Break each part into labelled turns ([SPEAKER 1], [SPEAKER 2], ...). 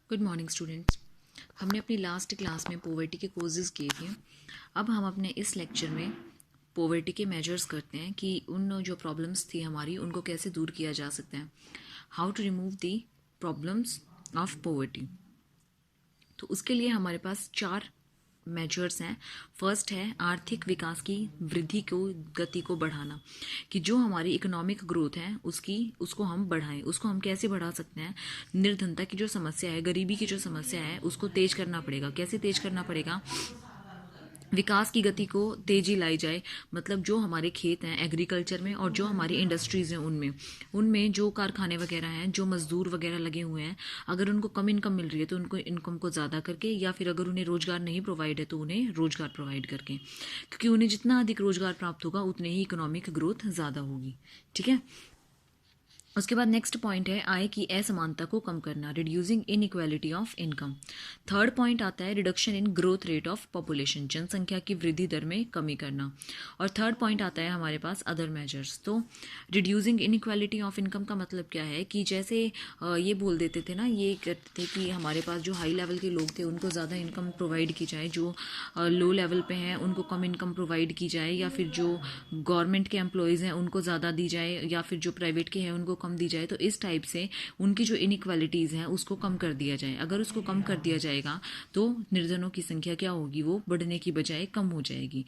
[SPEAKER 1] Good morning students. हमने अपनी last class में पॉवर्टी के कोजेज़ किए थे। अब हम अपने इस लेक्चर में पॉवर्टी के मेजर्स करते हैं कि उन जो प्रॉब्लम्स थी हमारी उनको कैसे दूर किया जा सकता है। How to remove the problems of poverty. तो उसके लिए हमारे पास 4 मेजर्स हैं। फर्स्ट है आर्थिक विकास की वृद्धि को गति को बढ़ाना, कि जो हमारी इकोनॉमिक ग्रोथ है उसको हम बढ़ाएं। उसको हम कैसे बढ़ा सकते हैं? निर्धनता की जो समस्या है, गरीबी की जो समस्या है, उसको तेज करना पड़ेगा। कैसे तेज करना पड़ेगा? विकास की गति को तेजी लाई जाए। मतलब जो हमारे खेत हैं एग्रीकल्चर में और जो हमारी इंडस्ट्रीज़ हैं उनमें जो कारखाने वगैरह हैं, जो मजदूर वगैरह लगे हुए हैं, अगर उनको कम इनकम मिल रही है तो उनको इनकम को ज़्यादा करके, या फिर अगर उन्हें रोज़गार नहीं प्रोवाइड है तो उन्हें रोज़गार प्रोवाइड करके, क्योंकि उन्हें जितना अधिक रोज़गार प्राप्त होगा उतने ही इकोनॉमिक ग्रोथ ज़्यादा होगी। ठीक है। उसके बाद नेक्स्ट पॉइंट है आय की असमानता को कम करना, reducing inequality of income. Third point आता है reduction in growth rate of population, जनसंख्या की वृद्धि दर में कमी करना। और थर्ड पॉइंट आता है हमारे पास अदर मेजर्स। तो रिड्यूसिंग इनइक्वालिटी ऑफ इनकम का मतलब क्या है कि जैसे ये बोल देते थे ना, ये कहते थे कि हमारे पास जो हाई लेवल के लोग थे उनको ज़्यादा इनकम प्रोवाइड की जाए, जो लो लेवल पे हैं उनको कम इनकम प्रोवाइड की जाए, या फिर जो गवर्नमेंट के एम्प्लॉयज़ हैं उनको ज़्यादा दी जाए, या फिर जो प्राइवेट के हैं उनको कम दी जाए। तो इस टाइप से उनकी जो इनइक्वालिटीज़ हैं उसको कम कर दिया जाए। अगर उसको कम कर दिया जाएगा तो निर्धनों की संख्या क्या होगी? वो बढ़ने की बजाय कम हो जाएगी।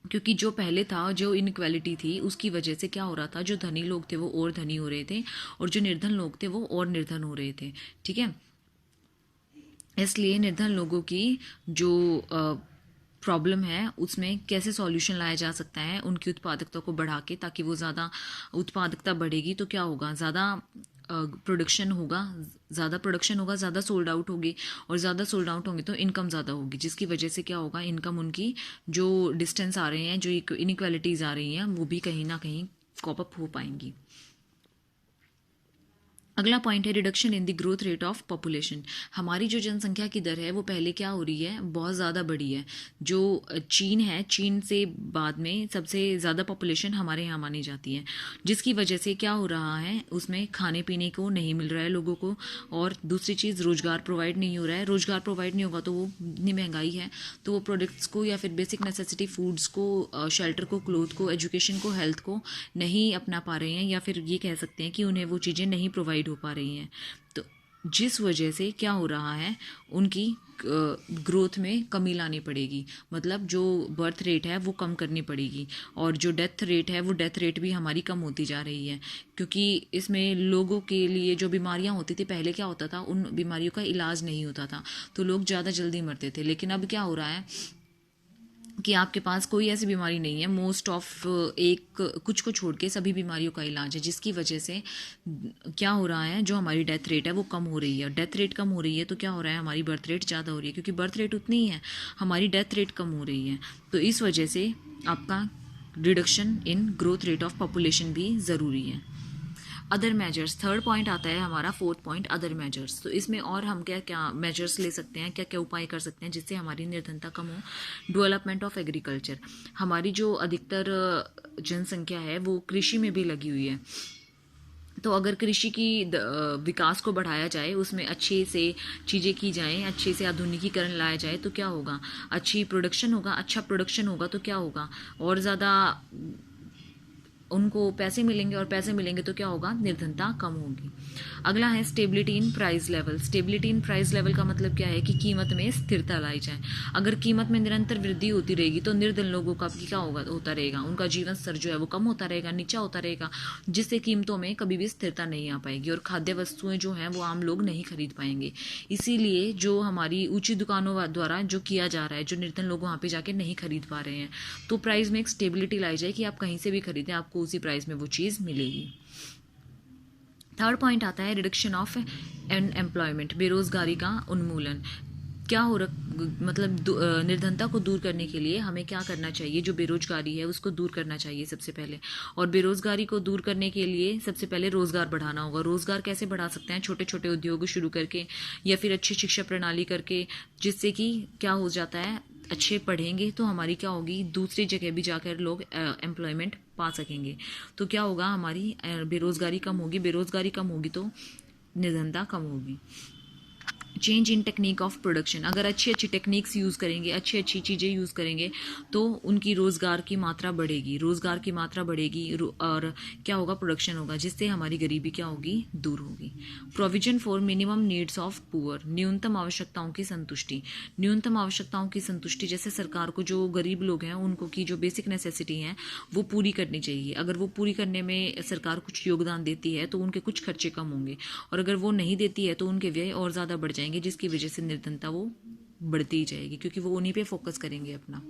[SPEAKER 1] क्योंकि जो पहले था, जो इनइक्वालिटी थी, उसकी वजह से क्या हो रहा था, जो धनी लोग थे वो और धनी हो रहे थे और जो निर्धन लोग थे वो और निर्धन हो रहे थे। ठीक है। इसलिए निर्धन लोगों की जो प्रॉब्लम है उसमें कैसे सॉल्यूशन लाया जा सकता है, उनकी उत्पादकता को बढ़ा के, ताकि वो ज़्यादा उत्पादकता बढ़ेगी तो क्या होगा, ज़्यादा प्रोडक्शन होगा, ज़्यादा सोल्ड आउट होगी, और ज़्यादा सोल्ड आउट होंगे तो इनकम ज़्यादा होगी, जिसकी वजह से क्या होगा, इनकम उनकी जो डिस्टेंस आ रहे हैं, जो इनइक्वालिटीज़ आ रही हैं, वो भी कहीं ना कहीं कॉप अप हो पाएंगी। अगला पॉइंट है reduction in the growth rate of population. हमारी जो जनसंख्या की दर है वो पहले क्या हो रही है, बहुत ज़्यादा बढ़ी है। जो चीन है, चीन से बाद में सबसे ज़्यादा पॉपुलेशन हमारे यहाँ मानी जाती है, जिसकी वजह से क्या हो रहा है, उसमें खाने पीने को नहीं मिल रहा है लोगों को, और दूसरी चीज़ रोज़गार प्रोवाइड नहीं हो रहा है। रोज़गार प्रोवाइड नहीं होगा तो वो इतनी महंगाई है तो वो प्रोडक्ट्स को, या फिर बेसिक नेसेसिटी फूड्स को, शेल्टर को, क्लोथ को, एजुकेशन को, हेल्थ को नहीं अपना पा रहे हैं, या फिर ये कह सकते हैं कि उन्हें वो चीज़ें नहीं प्रोवाइड हो पा रही हैं। तो जिस वजह से क्या हो रहा है, उनकी ग्रोथ में कमी लानी पड़ेगी। मतलब जो बर्थ रेट है वो कम करनी पड़ेगी, और जो डेथ रेट है वो डेथ रेट भी हमारी कम होती जा रही है। क्योंकि इसमें लोगों के लिए जो बीमारियां होती थी, पहले क्या होता था, उन बीमारियों का इलाज नहीं होता था तो लोग ज़्यादा जल्दी मरते थे। लेकिन अब क्या हो रहा है कि आपके पास कोई ऐसी बीमारी नहीं है, मोस्ट ऑफ एक कुछ को छोड़ के सभी बीमारियों का इलाज है, जिसकी वजह से क्या हो रहा है, जो हमारी डेथ रेट है वो कम हो रही है। डेथ रेट कम हो रही है तो क्या हो रहा है, हमारी बर्थ रेट ज़्यादा हो रही है, क्योंकि बर्थ रेट उतनी ही है, हमारी डेथ रेट कम हो रही है। तो इस वजह से आपका reduction in growth rate of population भी ज़रूरी है। अदर मेजर्स, थर्ड पॉइंट आता है हमारा। Fourth point other measures. तो इसमें और हम क्या क्या मेजर्स ले सकते हैं, क्या क्या उपाय कर सकते हैं जिससे हमारी निर्धनता कम हो। Development of agriculture. हमारी जो अधिकतर जनसंख्या है वो कृषि में भी लगी हुई है, तो अगर कृषि की विकास को बढ़ाया जाए, उसमें अच्छे से चीज़ें की जाएं, अच्छे से आधुनिकीकरण लाया जाए तो क्या होगा, अच्छी प्रोडक्शन होगा। अच्छा प्रोडक्शन होगा तो क्या होगा, और ज़्यादा उनको पैसे मिलेंगे, और पैसे मिलेंगे तो क्या होगा, निर्धनता कम होगी। अगला है stability in price level. Stability in price level का मतलब क्या है कि कीमत में स्थिरता लाई जाए। अगर कीमत में निरंतर वृद्धि होती रहेगी तो निर्धन लोगों का क्या होगा, होता रहेगा, उनका जीवन स्तर जो है वो कम होता रहेगा, नीचा होता रहेगा, जिससे कीमतों में कभी भी स्थिरता नहीं आ पाएगी, और खाद्य वस्तुएं जो हैं वो आम लोग नहीं खरीद पाएंगे। इसीलिए जो हमारी ऊंची दुकानों द्वारा जो किया जा रहा है, जो निर्धन लोग वहाँ पे जाके नहीं खरीद पा रहे हैं, तो प्राइस में एक स्टेबिलिटी लाई जाए कि आप कहीं से भी खरीदें, आपको उसी प्राइस में वो चीज़ मिलेगी। थर्ड पॉइंट आता है रिडक्शन ऑफ अनएम्प्लॉयमेंट, बेरोजगारी का उन्मूलन। क्या हो मतलब निर्धनता को दूर करने के लिए हमें क्या करना चाहिए, जो बेरोजगारी है उसको दूर करना चाहिए सबसे पहले। और बेरोजगारी को दूर करने के लिए सबसे पहले रोजगार बढ़ाना होगा। रोजगार कैसे बढ़ा सकते हैं, छोटे छोटे उद्योग शुरू करके, या फिर अच्छी शिक्षा प्रणाली करके, जिससे कि क्या हो जाता है, अच्छे पढ़ेंगे तो हमारी क्या होगी, दूसरी जगह भी जाकर लोग एम्प्लॉयमेंट पा सकेंगे। तो क्या होगा, हमारी बेरोजगारी कम होगी। बेरोजगारी कम होगी तो निर्धनता कम होगी। Change in technique of production, अगर अच्छी अच्छी टेक्निक्स यूज़ करेंगे, अच्छी अच्छी चीज़ें यूज़ करेंगे तो उनकी रोज़गार की मात्रा बढ़ेगी, रोज़गार की मात्रा बढ़ेगी और क्या होगा, प्रोडक्शन होगा, जिससे हमारी गरीबी क्या होगी, दूर होगी। Provision for minimum needs of poor, न्यूनतम आवश्यकताओं की संतुष्टि, न्यूनतम आवश्यकताओं की संतुष्टि, जैसे सरकार को जो गरीब लोग हैं उनको की जो बेसिक नेसेसिटी हैं वो पूरी करनी चाहिए। अगर वो पूरी करने में सरकार कुछ योगदान देती है तो उनके कुछ खर्चे कम होंगे, और अगर वो नहीं देती है तो उनके व्यय और ज़्यादा बढ़ जाएंगे, जिसकी वजह से निर्धनता वो बढ़ती ही जाएगी, क्योंकि वो उन्हीं पे फोकस करेंगे अपना।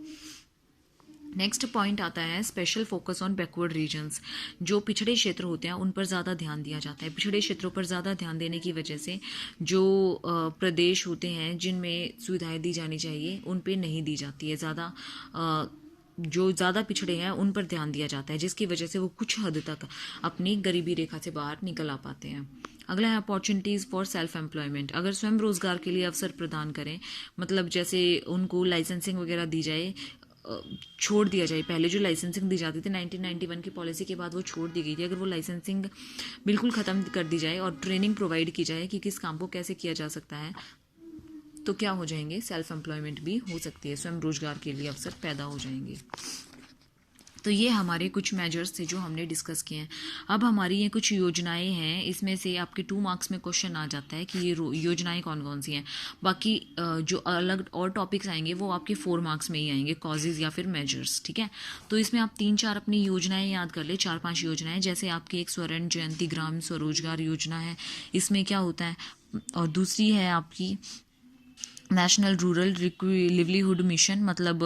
[SPEAKER 1] नेक्स्ट पॉइंट आता है special focus on backward regions, जो पिछड़े क्षेत्र होते हैं उन पर ज़्यादा ध्यान दिया जाता है। पिछड़े क्षेत्रों पर ज़्यादा ध्यान देने की वजह से जो प्रदेश होते हैं जिनमें सुविधाएं दी जानी चाहिए उन पे नहीं दी जाती है, ज़्यादा जो ज़्यादा पिछड़े हैं उन पर ध्यान दिया जाता है, जिसकी वजह से वो कुछ हद तक अपनी गरीबी रेखा से बाहर निकल आ पाते हैं। अगला है अपॉर्चुनिटीज़ फॉर सेल्फ एम्प्लॉयमेंट, अगर स्वयं रोजगार के लिए अवसर प्रदान करें, मतलब जैसे उनको लाइसेंसिंग वगैरह दी जाए, छोड़ दिया जाए। पहले जो लाइसेंसिंग दी जाती थी 1991 की पॉलिसी के बाद वो छोड़ दी गई थी, अगर वो लाइसेंसिंग बिल्कुल ख़त्म कर दी जाए और ट्रेनिंग प्रोवाइड की जाए कि किस काम को कैसे किया जा सकता है, तो क्या हो जाएंगे, सेल्फ एम्प्लॉयमेंट भी हो सकती है, स्वयं रोजगार के लिए अवसर पैदा हो जाएंगे। तो ये हमारे कुछ मेजर्स थे जो हमने डिस्कस किए हैं। अब हमारी ये कुछ योजनाएं हैं, इसमें से आपके 2 मार्क्स में क्वेश्चन आ जाता है कि ये योजनाएं कौन कौन सी हैं। बाकी जो अलग और टॉपिक्स आएंगे वो आपके 4 मार्क्स में ही आएंगे, कॉजेज या फिर मेजर्स, ठीक है। तो इसमें आप 3-4 अपनी योजनाएं याद कर ले, 4-5 योजनाएं, जैसे आपकी एक स्वर्ण जयंती ग्राम स्वरोजगार योजना है, इसमें क्या होता है, और दूसरी है आपकी नेशनल रूरल लिवलीहुड मिशन, मतलब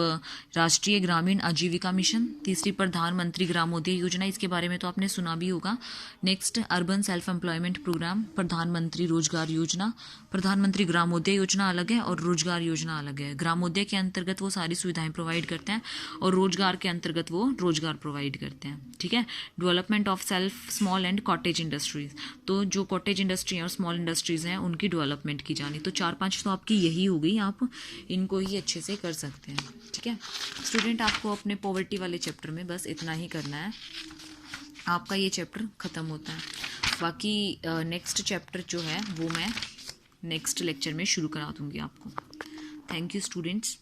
[SPEAKER 1] राष्ट्रीय ग्रामीण आजीविका मिशन। तीसरी प्रधानमंत्री ग्रामोदय योजना, इसके बारे में तो आपने सुना भी होगा। Next urban self employment program, प्रधानमंत्री रोजगार योजना। प्रधानमंत्री ग्रामोदय योजना अलग है और रोजगार योजना अलग है। ग्रामोदय के अंतर्गत वो सारी सुविधाएं प्रोवाइड करते हैं और रोजगार के अंतर्गत वो रोजगार प्रोवाइड करते हैं, ठीक है। Development of self small and cottage industries, तो जो कॉटेज इंडस्ट्री और स्मॉल इंडस्ट्रीज हैं उनकी डेवलपमेंट की जानी। तो 4-5 तो आपकी यही हो गई, आप इनको ही अच्छे से कर सकते हैं, ठीक है। स्टूडेंट, आपको अपने पॉवर्टी वाले चैप्टर में बस इतना ही करना है, आपका ये चैप्टर ख़त्म होता है। बाकी नेक्स्ट चैप्टर जो है वो मैं नेक्स्ट लेक्चर में शुरू करा दूंगी आपको। Thank you students.